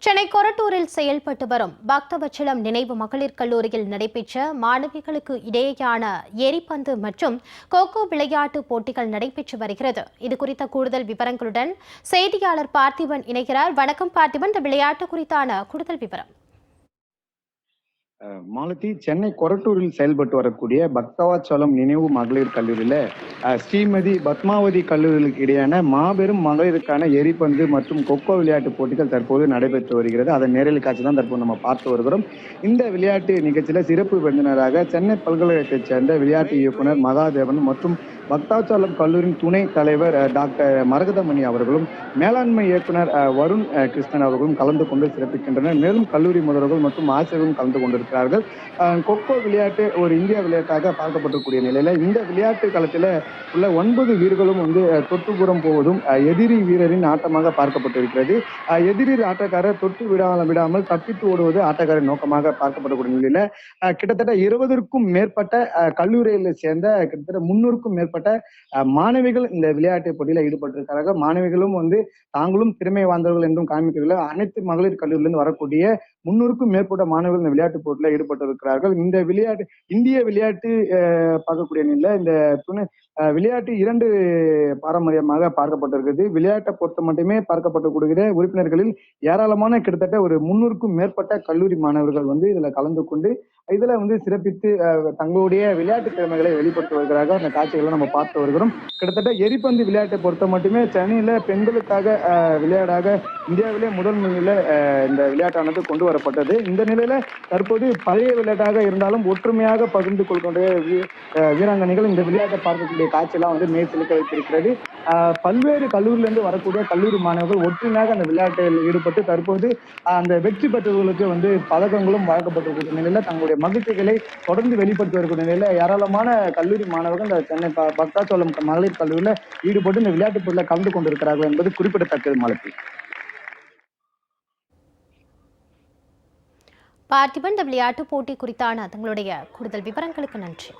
சென்னை கொரட்டூரில் செயல்பட்டு வரும் பக்தவச்சலம் நினைவு மகளிர் கல்லூரியில் நடைபெற்ற மாணவிகளுக்கு இடையேயான எரிபந்து மற்றும் கோகோ விளையாட்டு போட்டிகள் நடைபெற்று வருகிறது. இதுகுறித்த கூடுதல் விவரங்களுடன் செய்தியாளர் பார்த்திபன் இணைகிறார். வணக்கம் பார்த்திபன், இந்த விளையாட்டு குறித்தான கூடுதல் விவரம். மாலதி, சென்னை கொரட்டூரில் செயல்பட்டு வரக்கூடிய பக்தவாச்சலம் நினைவு மகளிர் கல்லூரியில ஸ்ரீமதி பத்மாவதி கல்லூரிகளுக்கு இடையான மாபெரும் மகளிருக்கான எரிபந்து மற்றும் கொக்கோ விளையாட்டு போட்டிகள் தற்போது நடைபெற்று வருகிறது. அதன் நேரடி காட்சி தான் தற்போது நம்ம பார்த்து வருகிறோம். இந்த விளையாட்டு நிகழ்ச்சியில சிறப்பு விருந்தினராக சென்னை பல்கலைக்கழகத்தைச் சேர்ந்த விளையாட்டு இயக்குனர் மகாதேவன் மற்றும் பக்தாச்சலம் கல்லூரியின் துணை தலைவர் டாக்டர் மரகதமணி அவர்களும் மேலாண்மை இயக்குனர் வருண் கிருஷ்ணன் அவர்களும் கலந்து கொண்டு சிறப்பிக்கின்றனர். மேலும் கல்லூரி முதல்வர்கள் மற்றும் ஆசிரியர்களும் கலந்து கொண்டிருக்கிறார்கள். கொக்கோ விளையாட்டு ஒரு இந்திய விளையாட்டாக பார்க்கப்பட்டிருக்கூடிய நிலையில இந்த விளையாட்டு களத்தில் உள்ள 9 வீரர்களும் தொட்டுப்புறம் போவதும் எதிரி வீரரின் ஆட்டமாக பார்க்கப்பட்டிருக்கிறது. எதிரி ஆட்டக்காரர் தொட்டு விடாமல் தப்பித்து ஓடுவது ஆட்டக்காரரின் நோக்கமாக பார்க்கப்படக்கூடிய நிலையில கிட்டத்தட்ட 20க்கும் மேற்பட்ட கல்லூரிகளை சேர்ந்த கிட்டத்தட்ட 300க்கும் மேற்பட்ட மாணவிகள் இந்த விளையாட்டு போட்டியில ஈடுபட்டிருக்கிறார்கள். மாணவிகளும் தாங்களும் திறமை வாய்ந்தவர்கள் என்றும் காண்பிக்கவில்லை. அனைத்து மகளிர் கல்லூரியிலிருந்து வரக்கூடிய 300க்கும் மேற்பட்ட மாணவர்கள் இந்த விளையாட்டு போட்டியில ஈடுபட்டிருக்கிறார்கள். இந்த விளையாட்டு இந்திய விளையாட்டு பார்க்கக்கூடிய நிலையில இந்த துணை விளையாட்டு 2 பாரம்பரியமாக பார்க்கப்பட்டிருக்கிறது. விளையாட்டை பொறுத்த மட்டுமே பார்க்கப்படக்கூடிய உறுப்பினர்களில் ஏராளமான கிட்டத்தட்ட ஒரு 300க்கும் மேற்பட்ட கல்லூரி மாணவர்கள் இதுல கலந்து கொண்டு இதுல சிறப்பித்து தங்களுடைய விளையாட்டு திறமைகளை வெளிப்படுத்தி வருகிறார்கள். அந்த காட்சிகளை நம்ம பார்த்து வருகிறோம். கிட்டத்தட்ட எரிபந்து விளையாட்டை பொறுத்த மட்டுமே சென்னையில பெண்களுக்காக விளையாடாக இந்தியாவிலே முதல் முறையில இந்த விளையாட்டானது கொண்டு வரப்பட்டது. இந்த நிலையில தற்போது பழைய விளையாட்டாக இருந்தாலும் ஒற்றுமையாக பகிர்ந்து கொள்கின்ற வீராங்கனைகள் இந்த விளையாட்டை பார்க்கக்கூடிய காட்சியெல்லாம் மேற்சிலுக்க வைத்திருக்கிறது. பல்வேறு கல்லூரியிலிருந்து வரக்கூடிய கல்லூரி மாணவர்கள் ஒற்றுமையாக அந்த விளையாட்டில் ஈடுபட்டு தற்போது அந்த வெற்றி பெற்றவர்களுக்கு பதக்கங்களும் வழங்கப்பட்டிருக்கிற நிலையில தங்களுடைய மகிழ்ச்சிகளை தொடர்ந்து வெளிப்படுத்தி வரக்கூடிய நிலையில ஏராளமான கல்லூரி மாணவர்கள் இந்த சென்னை பக்தாச்சலம் மகளிர் கல்லூரியில ஈடுபட்டு இந்த விளையாட்டுப் போட்டியில் கலந்து கொண்டிருக்கிறார்கள் என்பது குறிப்பிடத்தக்கது. மாலதி, பார்த்திபன், இந்த விளையாட்டு போட்டி குறித்தான தங்களுடைய கூடுதல் விவரங்களுக்கு நன்றி.